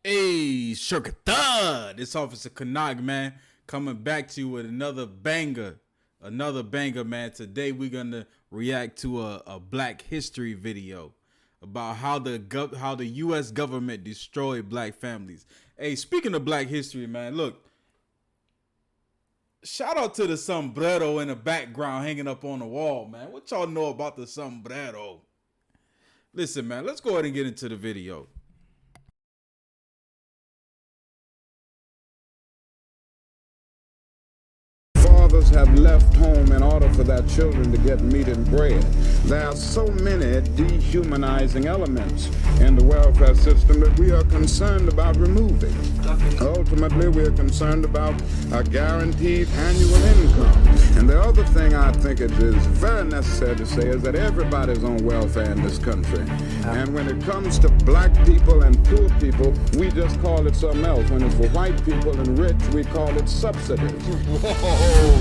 Hey, Shurkatha! This Officer Kanag, man, coming back to you with another banger. Man. Today we're gonna react to a Black History video about how the U.S. government destroyed Black families. Hey, speaking of Black History, man, look, shout out to the sombrero in the background hanging up on the wall, man. What y'all know about the sombrero? Listen, man, let's go ahead and get into the video. Fathers have left home in order for their children to get meat and bread. There are so many dehumanizing elements in the welfare system that we are concerned about removing. Ultimately, we are concerned about a guaranteed annual income. And the other thing I think it is very necessary to say is that everybody's on welfare in this country. And when it comes to black people and poor people, we just call it something else. When it's for white people and rich, we call it subsidies. Whoa.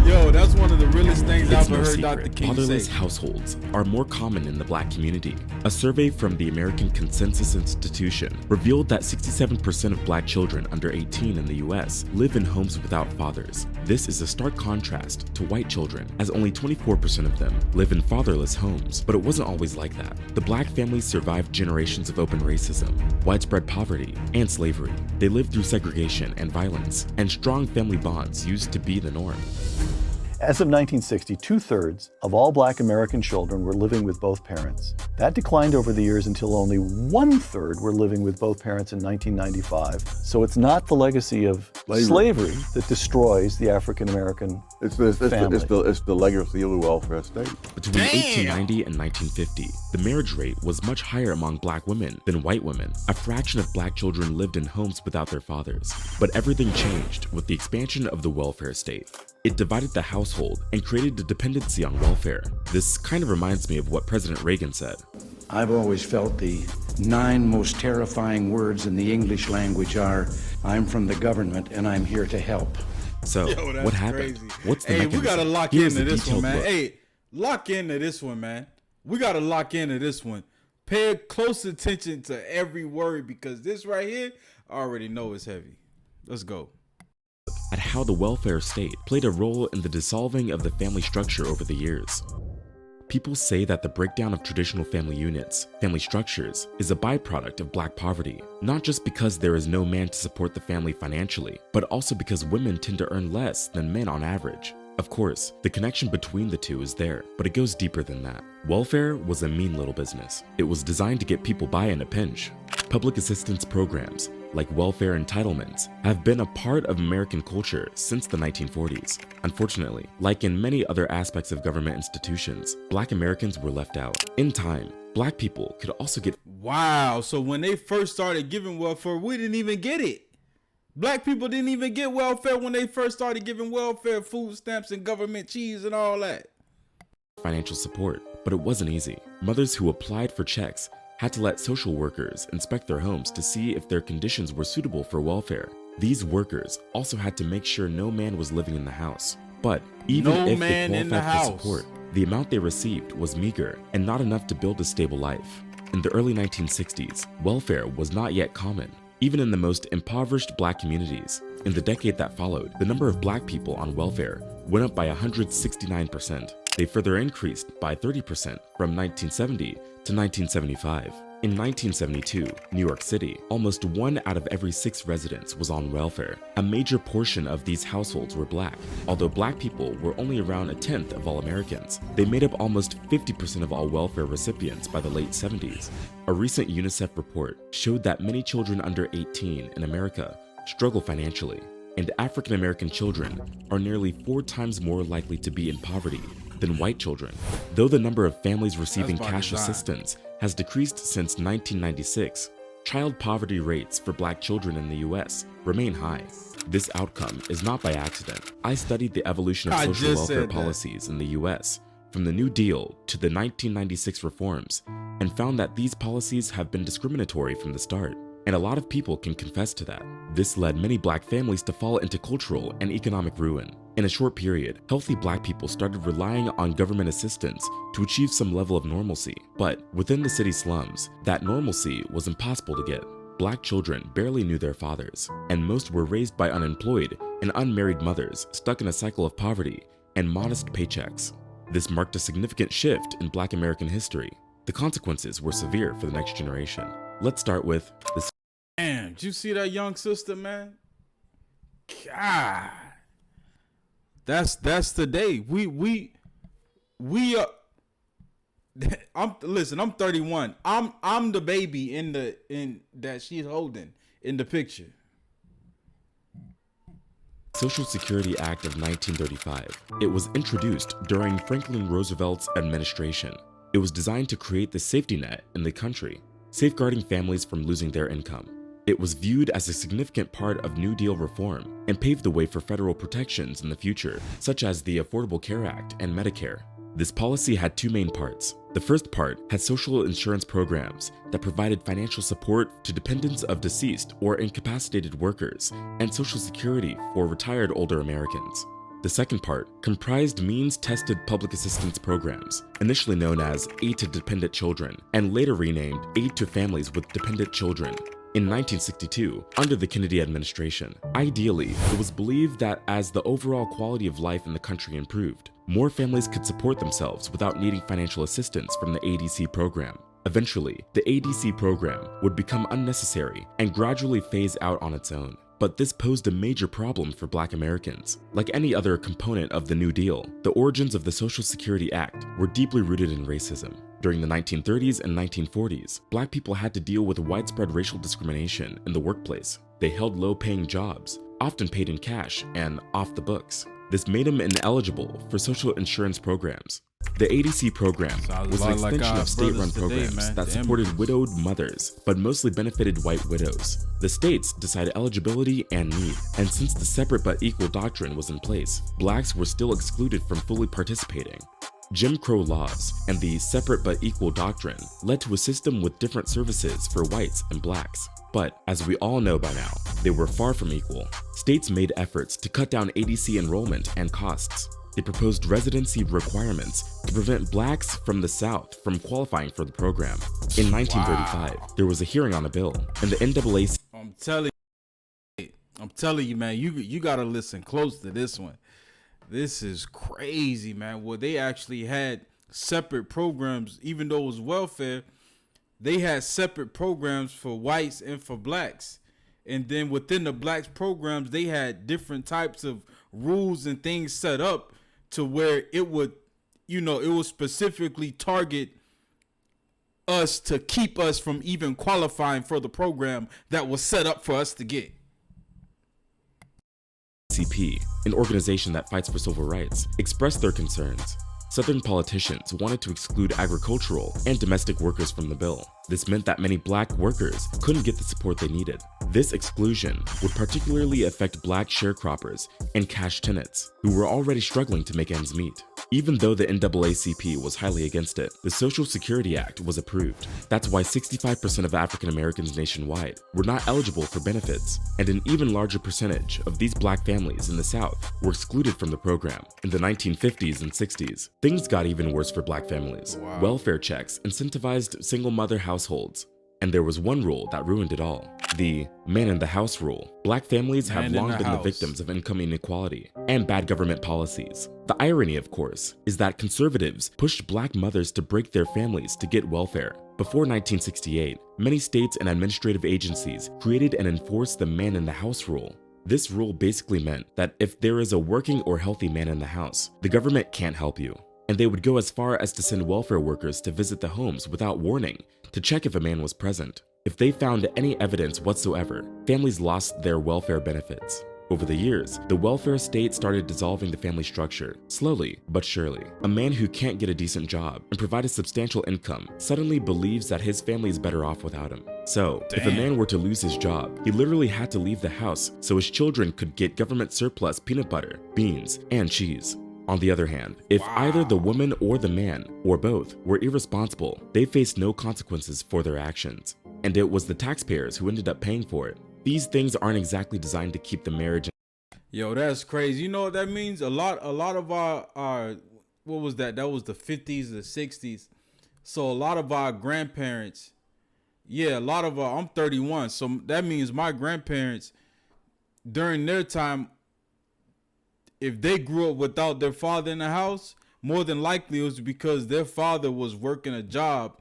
Yo, that's one of the realest things I've ever heard Dr. King say. Fatherless households are more common in the Black community. A survey from the American Consensus Institution revealed that 67% of Black children under 18 in the US live in homes without fathers. This is a stark contrast to white children, as only 24% of them live in fatherless homes. But it wasn't always like that. The Black families survived generations of open racism, widespread poverty, and slavery. They lived through segregation and violence, and strong family bonds used to be the norm. As of 1960, 2/3 of all Black American children were living with both parents. That declined over the years until only 1/3 were living with both parents in 1995. So it's not the legacy of slavery that destroys the African American family. It's the legacy of the welfare state. Between 1890 and 1950, the marriage rate was much higher among Black women than white women. A fraction of Black children lived in homes without their fathers. But everything changed with the expansion of the welfare state. It divided the household and created a dependency on welfare. This kind of reminds me of what President Reagan said. I've always felt the 9 most terrifying words in the English language are, I'm from the government and I'm here to help. So, what happened? Crazy. What's the Hey, mechanism? we gotta lock Here's into the this one, detailed man. look. Hey, lock into this one, man. We gotta lock into this one. Pay close attention to every word because this right here, I already know is heavy. Let's go. At how the welfare state played a role in the dissolving of the family structure over the years. People say that the breakdown of traditional family units, family structures, is a byproduct of Black poverty, not just because there is no man to support the family financially, but also because women tend to earn less than men on average. Of course, the connection between the two is there, but it goes deeper than that. Welfare was a mean little business. It was designed to get people by in a pinch. Public assistance programs, like welfare entitlements, have been a part of American culture since the 1940s. Unfortunately, like in many other aspects of government institutions, Black Americans were left out. In time, Black people could also get— Wow, so when they first started giving welfare, we didn't even get it. Black people didn't even get welfare when they first started giving welfare, food stamps and government cheese and all that. Financial support, but it wasn't easy. Mothers who applied for checks had to let social workers inspect their homes to see if their conditions were suitable for welfare. These workers also had to make sure no man was living in the house. But even if they qualified for support, the amount they received was meager and not enough to build a stable life. In the early 1960s, welfare was not yet common, even in the most impoverished Black communities. In the decade that followed, the number of Black people on welfare went up by 169%. They further increased by 30% from 1970 to 1975. In 1972, New York City, almost 1 out of every 6 residents was on welfare. A major portion of these households were Black. Although Black people were only around 1/10 of all Americans, they made up almost 50% of all welfare recipients by the late 70s. A recent UNICEF report showed that many children under 18 in America struggle financially, and African American children are nearly 4 times more likely to be in poverty than white children. Though the number of families receiving cash assistance has decreased since 1996, child poverty rates for Black children in the US remain high. This outcome is not by accident. I studied the evolution of social welfare policies in the US from the New Deal to the 1996 reforms and found that these policies have been discriminatory from the start. And a lot of people can confess to that. This led many Black families to fall into cultural and economic ruin. In a short period, healthy Black people started relying on government assistance to achieve some level of normalcy. But within the city slums, that normalcy was impossible to get. Black children barely knew their fathers, and most were raised by unemployed and unmarried mothers stuck in a cycle of poverty and modest paychecks. This marked a significant shift in Black American history. The consequences were severe for the next generation. Let's start with the... Damn, did you see that young sister, man? God, that's the day. We are. I'm 31. I'm the baby in that she's holding in the picture. Social Security Act of 1935. It was introduced during Franklin Roosevelt's administration. It was designed to create the safety net in the country, safeguarding families from losing their income. It was viewed as a significant part of New Deal reform and paved the way for federal protections in the future, such as the Affordable Care Act and Medicare. This policy had two main parts. The first part had social insurance programs that provided financial support to dependents of deceased or incapacitated workers and Social Security for retired older Americans. The second part comprised means-tested public assistance programs, initially known as Aid to Dependent Children and later renamed Aid to Families with Dependent Children. In 1962, under the Kennedy administration, ideally, it was believed that as the overall quality of life in the country improved, more families could support themselves without needing financial assistance from the ADC program. Eventually, the ADC program would become unnecessary and gradually phase out on its own. But this posed a major problem for Black Americans. Like any other component of the New Deal, the origins of the Social Security Act were deeply rooted in racism. During the 1930s and 1940s, Black people had to deal with widespread racial discrimination in the workplace. They held low-paying jobs, often paid in cash and off the books. This made them ineligible for social insurance programs. The ADC program was an extension of state-run programs that supported widowed mothers, but mostly benefited white widows. The states decided eligibility and need, and since the separate but equal doctrine was in place, Blacks were still excluded from fully participating. Jim Crow laws and the separate but equal doctrine led to a system with different services for whites and Blacks. But as we all know by now, they were far from equal. States made efforts to cut down ADC enrollment and costs. They proposed residency requirements to prevent Blacks from the South from qualifying for the program. In 1935, there was a hearing on a bill, and the NAACP... I'm telling you, man, you gotta listen close to this one. This is crazy, man. Well, they actually had separate programs, even though it was welfare. They had separate programs for whites and for Blacks. And then within the Blacks programs, they had different types of rules and things set up to where it would, it would specifically target us to keep us from even qualifying for the program that was set up for us to get. ISUPK, an organization that fights for civil rights, expressed their concerns. Southern politicians wanted to exclude agricultural and domestic workers from the bill. This meant that many Black workers couldn't get the support they needed. This exclusion would particularly affect Black sharecroppers and cash tenants, who were already struggling to make ends meet. Even though the NAACP was highly against it, the Social Security Act was approved. That's why 65% of African Americans nationwide were not eligible for benefits, and an even larger percentage of these Black families in the South were excluded from the program. In the 1950s and 60s, things got even worse for Black families. Wow. Welfare checks incentivized single-mother households. And there was one rule that ruined it all. The man-in-the-house rule. Black families have long been the victims of income inequality and bad government policies. The irony, of course, is that conservatives pushed Black mothers to break their families to get welfare. Before 1968, many states and administrative agencies created and enforced the man-in-the-house rule. This rule basically meant that if there is a working or healthy man in the house, the government can't help you. And they would go as far as to send welfare workers to visit the homes without warning to check if a man was present. If they found any evidence whatsoever, families lost their welfare benefits. Over the years, the welfare state started dissolving the family structure, slowly but surely. A man who can't get a decent job and provide a substantial income suddenly believes that his family is better off without him. So, if a man were to lose his job, he literally had to leave the house so his children could get government surplus peanut butter, beans, and cheese. On the other hand, if either the woman or the man, or both, were irresponsible, they faced no consequences for their actions. And it was the taxpayers who ended up paying for it. These things aren't exactly designed to keep the marriage. Yo, that's crazy. You know what that means? A lot of our what was that? That was the 50s, the 60s. So a lot of our grandparents, Yeah, a lot of I'm 31, so that means my grandparents during their time, if they grew up without their father in the house, more than likely it was because their father was working a job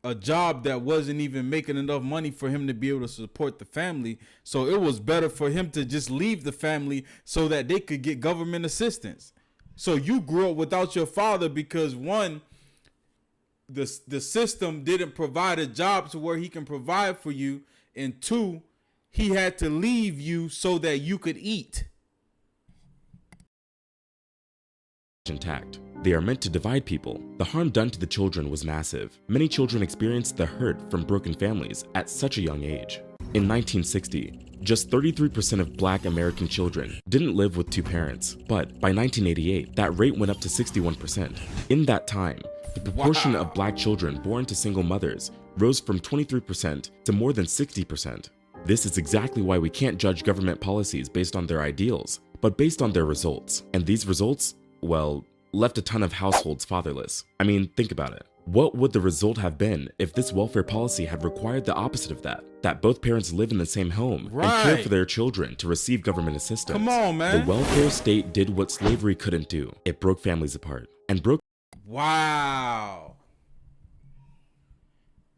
that wasn't even making enough money for him to be able to support the family. So it was better for him to just leave the family so that they could get government assistance. So you grew up without your father because one, the system didn't provide a job to where he can provide for you, and two, he had to leave you so that you could eat. Intact. They are meant to divide people. The harm done to the children was massive. Many children experienced the hurt from broken families at such a young age. In 1960, just 33% of Black American children didn't live with two parents, but by 1988, that rate went up to 61%. In that time, the proportion of Black children born to single mothers rose from 23% to more than 60%. This is exactly why we can't judge government policies based on their ideals, but based on their results. And these results, well, left a ton of households fatherless. I mean, think about it. What would the result have been if this welfare policy had required the opposite of that both parents live in the same home and care for their children to receive government assistance? Come on, man. The welfare state did what slavery couldn't do. It broke families apart and broke. Wow.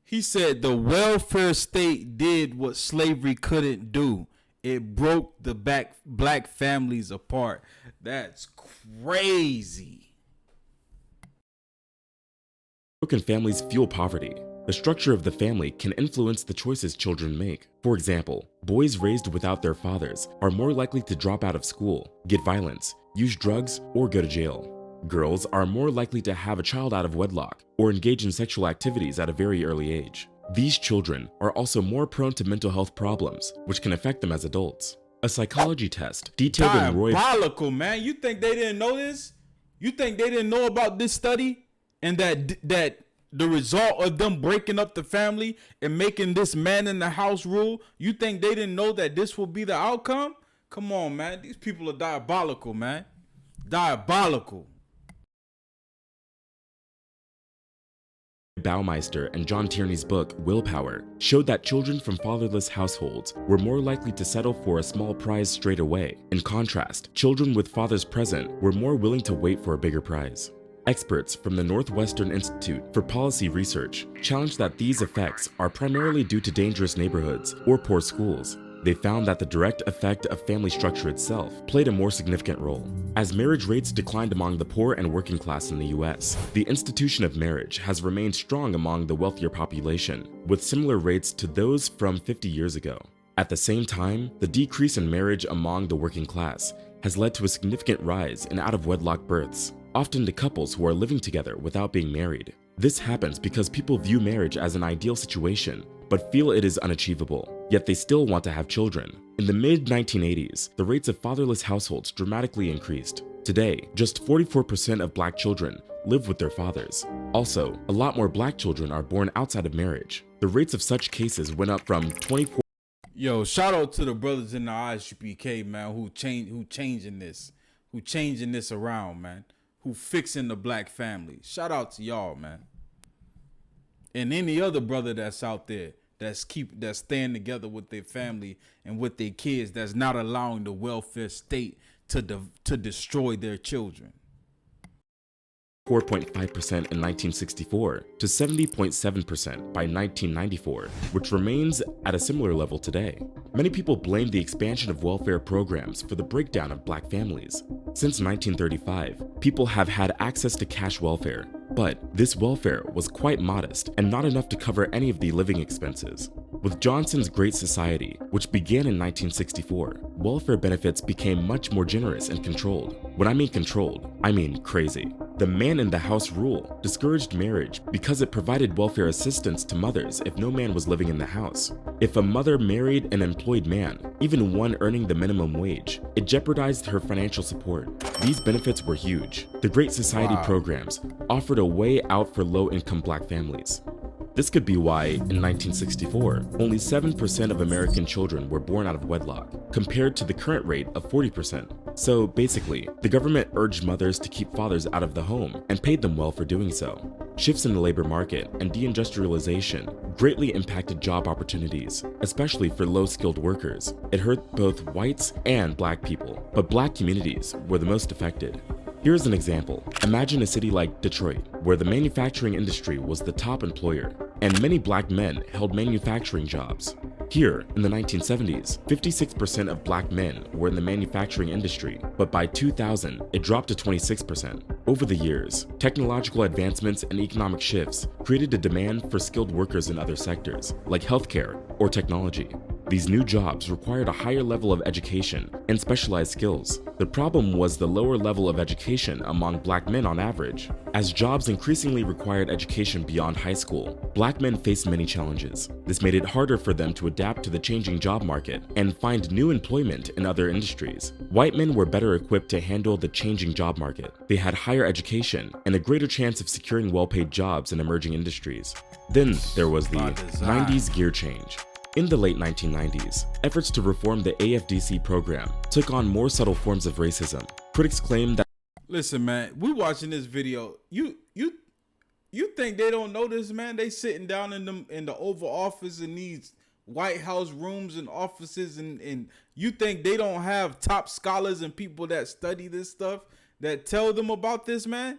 He said the welfare state did what slavery couldn't do. It broke the black families apart. That's crazy. Broken families fuel poverty. The structure of the family can influence the choices children make. For example, boys raised without their fathers are more likely to drop out of school, get violence, use drugs, or go to jail. Girls are more likely to have a child out of wedlock or engage in sexual activities at a very early age. These children are also more prone to mental health problems, which can affect them as adults. A psychology test detailed in Roy... Diabolical, man. You think they didn't know this? You think they didn't know about this study? And that the result of them breaking up the family and making this man in the house rule, you think they didn't know that this will be the outcome? Come on, man. These people are diabolical, man. Diabolical. Baumeister and John Tierney's book, Willpower, showed that children from fatherless households were more likely to settle for a small prize straight away. In contrast, children with fathers present were more willing to wait for a bigger prize. Experts from the Northwestern Institute for Policy Research challenged that these effects are primarily due to dangerous neighborhoods or poor schools. They found that the direct effect of family structure itself played a more significant role. As marriage rates declined among the poor and working class in the US, the institution of marriage has remained strong among the wealthier population, with similar rates to those from 50 years ago. At the same time, the decrease in marriage among the working class has led to a significant rise in out-of-wedlock births, often to couples who are living together without being married. This happens because people view marriage as an ideal situation, but feel it is unachievable, yet they still want to have children. In the mid-1980s, the rates of fatherless households dramatically increased. Today, just 44% of Black children live with their fathers. Also, a lot more Black children are born outside of marriage. The rates of such cases went up from 24. Yo, shout out to the brothers in the ISUPK, man, who changing this around, man. Who fixing the Black family. Shout out to y'all, man. And any other brother that's out there that's staying together with their family and with their kids, that's not allowing the welfare state to destroy their children. 4.5% in 1964 to 70.7% by 1994, which remains at a similar level today. Many people blame the expansion of welfare programs for the breakdown of Black families. Since 1935, people have had access to cash welfare, but this welfare was quite modest and not enough to cover any of the living expenses. With Johnson's Great Society, which began in 1964, welfare benefits became much more generous and controlled. When I mean controlled, I mean crazy. The man-in-the-house rule discouraged marriage because it provided welfare assistance to mothers if no man was living in the house. If a mother married an employed man, even one earning the minimum wage, it jeopardized her financial support. These benefits were huge. The Great Society programs offered a way out for low-income Black families. This could be why, in 1964, only 7% of American children were born out of wedlock, compared to the current rate of 40%. So basically, the government urged mothers to keep fathers out of the home and paid them well for doing so. Shifts in the labor market and deindustrialization greatly impacted job opportunities, especially for low-skilled workers. It hurt both whites and black people, but black communities were the most affected. Here's an example. Imagine a city like Detroit, where the manufacturing industry was the top employer, and many black men held manufacturing jobs. Here, in the 1970s, 56% of black men were in the manufacturing industry, but by 2000, it dropped to 26%. Over the years, technological advancements and economic shifts created a demand for skilled workers in other sectors, like healthcare or technology. These new jobs required a higher level of education and specialized skills. The problem was the lower level of education among black men on average. As jobs increasingly required education beyond high school, black men faced many challenges. This made it harder for them to adapt to the changing job market and find new employment in other industries. White men were better equipped to handle the changing job market. They had higher education and a greater chance of securing well-paid jobs in emerging industries. Then there was the 90s gear change. In the late 1990s, efforts to reform the AFDC program took on more subtle forms of racism. Critics claim that— Listen, man, we watching this video. You think they don't know this, man? They sitting down in the Oval Office in these White House rooms and offices, and you think they don't have top scholars and people that study this stuff that tell them about this, man?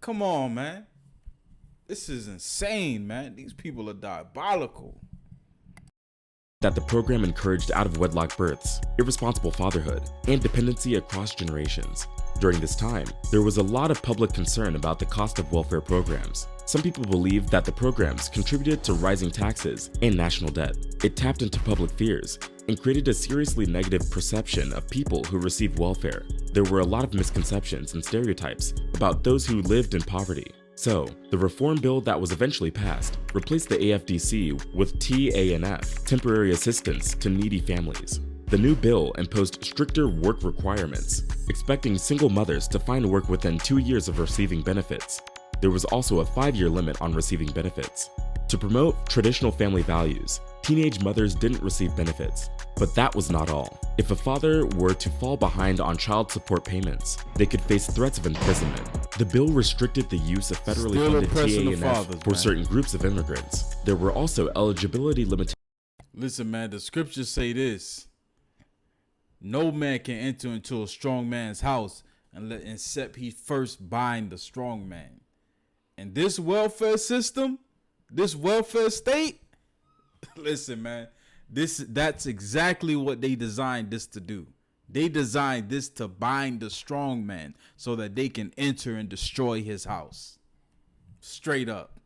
Come on, man. This is insane, man. These people are diabolical. that the program encouraged out-of-wedlock births, irresponsible fatherhood, and dependency across generations. During this time, there was a lot of public concern about the cost of welfare programs. Some people believed that the programs contributed to rising taxes and national debt. It tapped into public fears and created a seriously negative perception of people who received welfare. There were a lot of misconceptions and stereotypes about those who lived in poverty. So, the reform bill that was eventually passed replaced the AFDC with TANF, Temporary Assistance to Needy Families. The new bill imposed stricter work requirements, expecting single mothers to find work within 2 years of receiving benefits. There was also a 5-year limit on receiving benefits. To promote traditional family values, teenage mothers didn't receive benefits. But that was not all. If a father were to fall behind on child support payments, they could face threats of imprisonment. The bill restricted the use of federally funded TANF for certain groups of immigrants. There were also eligibility limitations. Listen, man, the scriptures say this: no man can enter into a strong man's house except he first bind the strong man. And this welfare system, this welfare state, listen, man, that's exactly what they designed this to do. They designed this to bind the strong man so that they can enter and destroy his house. Straight up.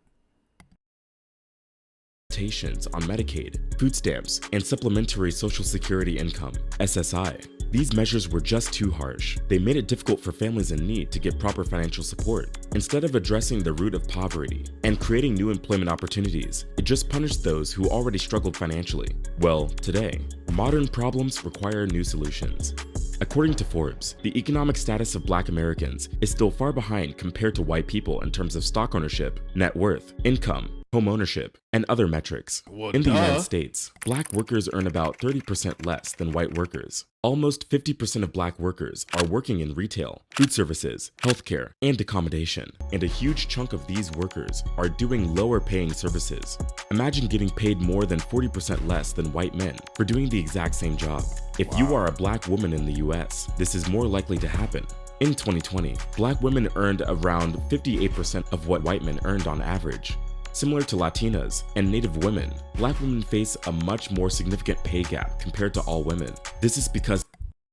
On Medicaid, food stamps, and supplementary Social Security income, SSI. These measures were just too harsh. They made it difficult for families in need to get proper financial support. Instead of addressing the root of poverty and creating new employment opportunities, it just punished those who already struggled financially. Well, today, modern problems require new solutions. According to Forbes, the economic status of Black Americans is still far behind compared to white people in terms of stock ownership, net worth, income, home ownership, and other metrics. In the United States, Black workers earn about 30% less than white workers. Almost 50% of Black workers are working in retail, food services, healthcare, and accommodation, and a huge chunk of these workers are doing lower paying services. Imagine getting paid more than 40% less than white men for doing the exact same job. If you are a Black woman in the US, this is more likely to happen. In 2020, Black women earned around 58% of what white men earned on average. Similar to Latinas and Native women, Black women face a much more significant pay gap compared to all women. This is because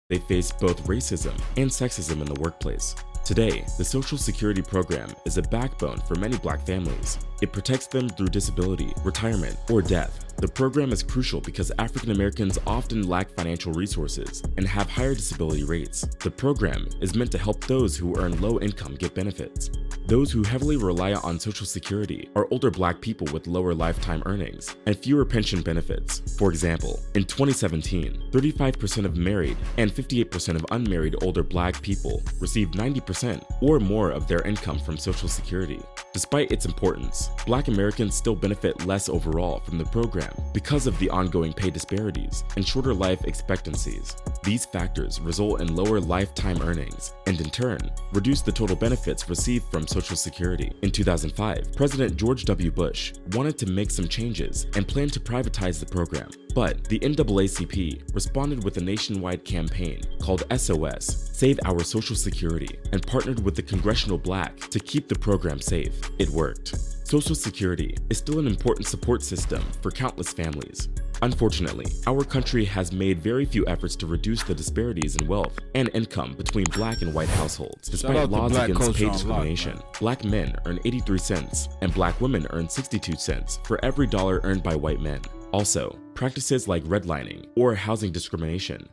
they face both racism and sexism in the workplace. Today, the Social Security program is a backbone for many Black families. It protects them through disability, retirement, or death. The program is crucial because African Americans often lack financial resources and have higher disability rates. The program is meant to help those who earn low income get benefits. Those who heavily rely on Social Security are older Black people with lower lifetime earnings and fewer pension benefits. For example, in 2017, 35% of married and 58% of unmarried older Black people received 90% or more of their income from Social Security. Despite its importance, Black Americans still benefit less overall from the program program because of the ongoing pay disparities and shorter life expectancies. These factors result in lower lifetime earnings and, in turn, reduce the total benefits received from Social Security. In 2005, President George W. Bush wanted to make some changes and planned to privatize the program. But the NAACP responded with a nationwide campaign called SOS, Save Our Social Security, and partnered with the Congressional Black to keep the program safe. It worked. Social Security is still an important support system for countless families. Unfortunately, our country has made very few efforts to reduce the disparities in wealth and income between Black and white households. Despite laws against pay discrimination, Black men earn 83 cents and Black women earn 62 cents for every dollar earned by white men. Also, practices like redlining or housing discrimination.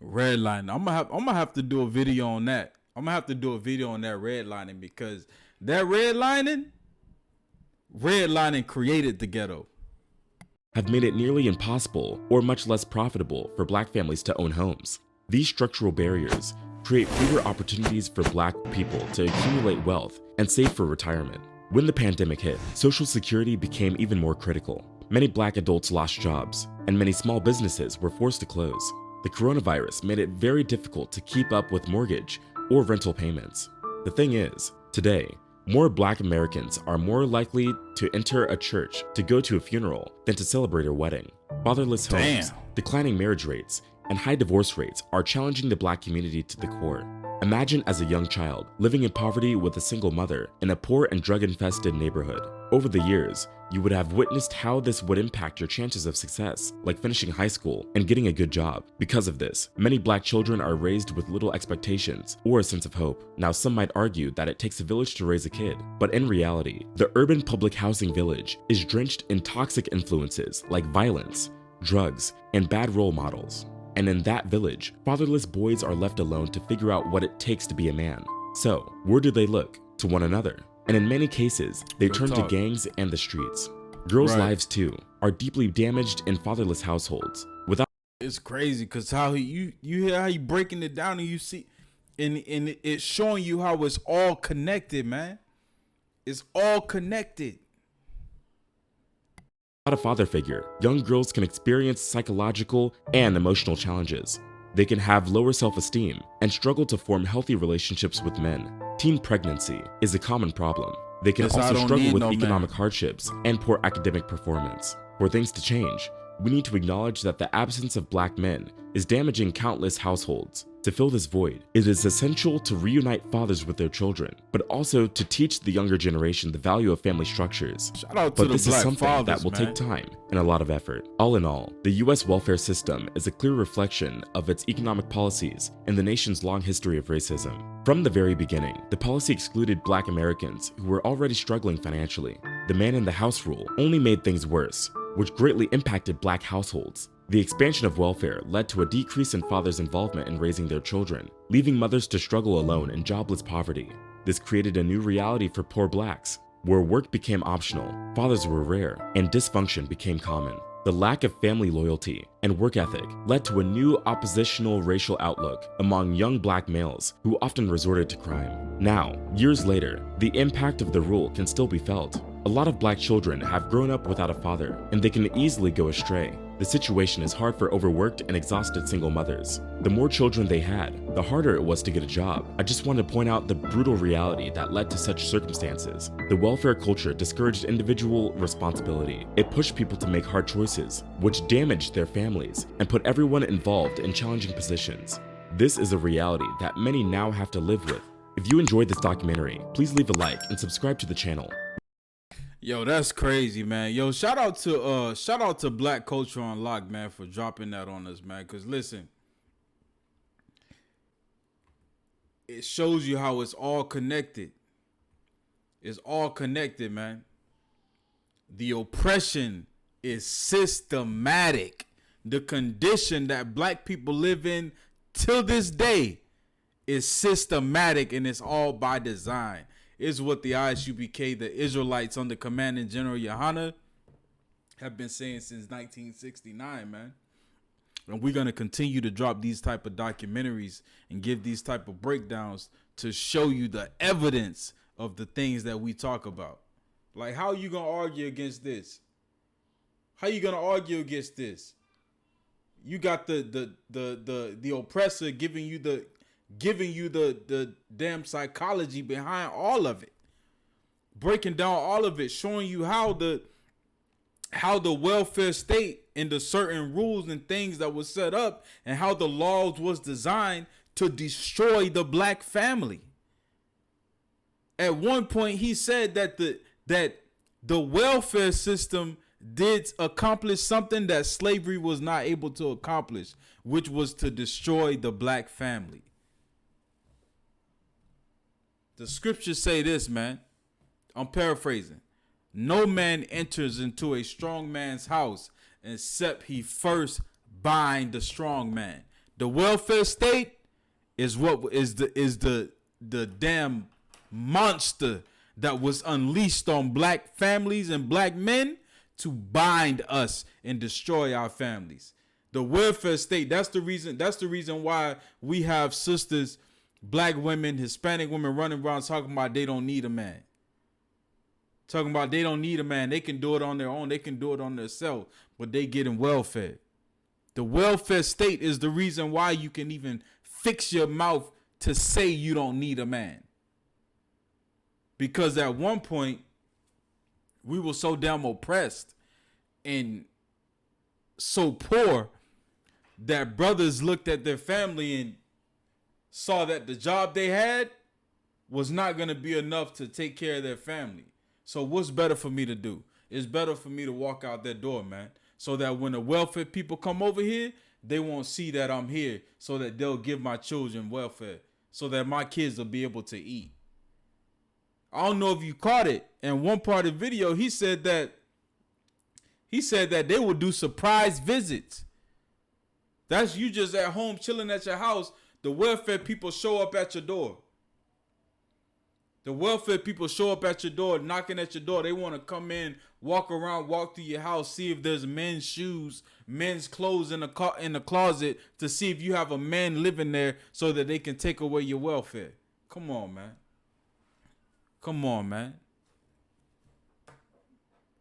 Redlining. I'm gonna have to do a video on that. I'm gonna have to do a video on that redlining, because that redlining created the ghetto. Have made it nearly impossible or much less profitable for Black families to own homes. These structural barriers create fewer opportunities for Black people to accumulate wealth and save for retirement. When the pandemic hit, Social Security became even more critical. Many Black adults lost jobs, and many small businesses were forced to close. The coronavirus made it very difficult to keep up with mortgage or rental payments. The thing is, today, more Black Americans are more likely to enter a church to go to a funeral than to celebrate a wedding. Fatherless homes, declining marriage rates, and high divorce rates are challenging the Black community to the core. Imagine as a young child living in poverty with a single mother in a poor and drug-infested neighborhood. Over the years, you would have witnessed how this would impact your chances of success, like finishing high school and getting a good job. Because of this, many Black children are raised with little expectations or a sense of hope. Now, some might argue that it takes a village to raise a kid, but in reality, the urban public housing village is drenched in toxic influences like violence, drugs, and bad role models. And in that village, fatherless boys are left alone to figure out what it takes to be a man. So, where do they look? To one another. And in many cases, they turn to gangs and the streets. Girls' lives, too, are deeply damaged in fatherless households. It's crazy, because how you hear how he breaking it down, and you see, and it's showing you how it's all connected, man. It's all connected. Without a father figure, young girls can experience psychological and emotional challenges. They can have lower self-esteem and struggle to form healthy relationships with men. Teen pregnancy is a common problem. They can also struggle with economic hardships and poor academic performance. For things to change, we need to acknowledge that the absence of Black men is damaging countless households. To fill this void, it is essential to reunite fathers with their children, but also to teach the younger generation the value of family structures. But this is something that will take time and a lot of effort. All in all, the U.S. welfare system is a clear reflection of its economic policies and the nation's long history of racism. From the very beginning, the policy excluded Black Americans who were already struggling financially. The man in the house rule only made things worse, which greatly impacted Black households. The expansion of welfare led to a decrease in fathers' involvement in raising their children, leaving mothers to struggle alone in jobless poverty. This created a new reality for poor Blacks, where work became optional, fathers were rare, and dysfunction became common. The lack of family loyalty and work ethic led to a new oppositional racial outlook among young Black males who often resorted to crime. Now, years later, the impact of the rule can still be felt. A lot of Black children have grown up without a father, and they can easily go astray. The situation is hard for overworked and exhausted single mothers. The more children they had, the harder it was to get a job. I just want to point out the brutal reality that led to such circumstances. The welfare culture discouraged individual responsibility. It pushed people to make hard choices, which damaged their families and put everyone involved in challenging positions. This is a reality that many now have to live with. If you enjoyed this documentary, please leave a like and subscribe to the channel. Yo, that's crazy, man. Yo, shout out to Black Culture Unlocked, man, for dropping that on us, man. Cause listen, it shows you how it's all connected. It's all connected, man. The oppression is systematic. The condition that Black people live in till this day is systematic, and it's all by design. Is what the ISUPK, the Israelites under Commanding General Yohana, have been saying since 1969, man. And we're going to continue to drop these type of documentaries and give these type of breakdowns to show you the evidence of the things that we talk about. Like, how are you going to argue against this? How you gonna argue against this? You got the oppressor giving you the damn psychology behind all of it, breaking down all of it, showing you how the welfare state and the certain rules and things that was set up and how the laws was designed to destroy the black family. At one point, he said that the welfare system did accomplish something that slavery was not able to accomplish, which was to destroy the black family. The scriptures say this, man. I'm paraphrasing. No man enters into a strong man's house except he first bind the strong man. The welfare state is what is the damn monster that was unleashed on black families and black men to bind us and destroy our families. The welfare state, that's the reason why we have sisters, black women, Hispanic women running around talking about they don't need a man. Talking about they don't need a man. They can do it on their own. They can do it on themselves, but they getting welfare. The welfare state is the reason why you can even fix your mouth to say you don't need a man. Because at one point, we were so damn oppressed and so poor that brothers looked at their family and saw that the job they had was not going to be enough to take care of their family. So what's better for me to do? It's better for me to walk out that door, man, so that when the welfare people come over here, they won't see that I'm here, so that they'll give my children welfare, so that my kids will be able to eat. I don't know if you caught it. In one part of the video, he said that they will do surprise visits. That's you just at home chilling at your house. The welfare people show up at your door. The welfare people show up at your door, knocking at your door. They want to come in, walk around, walk through your house, see if there's men's shoes, men's clothes in the closet, to see if you have a man living there so that they can take away your welfare. Come on, man. Come on, man.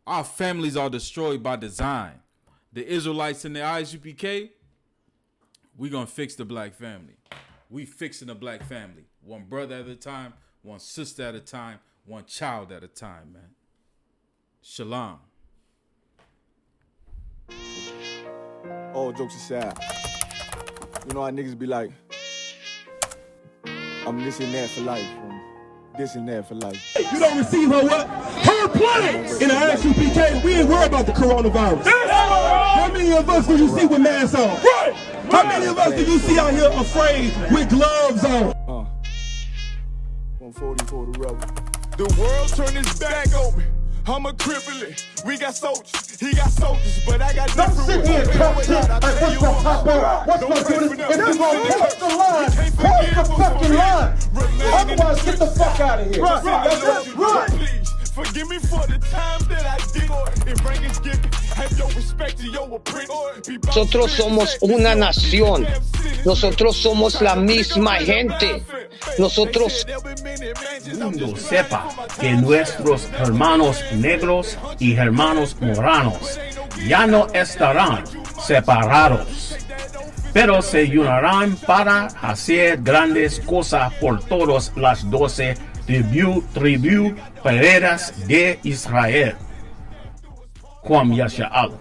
Our families are destroyed by design. The Israelites in the ISUPK, we gonna fix the black family. We fixing the black family. One brother at a time, one sister at a time, one child at a time, man. Shalom. All jokes aside, you know how niggas be like, I'm this and that for life. This and that for life. You don't receive her what? Her planet! In the ISUPK, we ain't worried about the coronavirus. How many of us do you see with masks on? Right! How many of us do you see out here afraid with gloves on? 140 for the rebel. The world turned its back on me. I'm a crippling. We got soldiers. He got soldiers, but I got Don't different sit here and talk ones. shit like what's gonna pop up, what's gonna do this. If you gonna cross the line, cross the fucking line. Otherwise, get the fuck out of here. Right, that's it, right. Please, forgive me for the times that I did. If rank is given, have your respect to your apprentice. Nosotros somos una nación. Nosotros somos la misma gente. Nosotros. El mundo sepa que nuestros hermanos negros y hermanos moranos ya no estarán separados, pero se unirán para hacer grandes cosas por todas las 12 tribus heredas de Israel. Juan Yasha'al.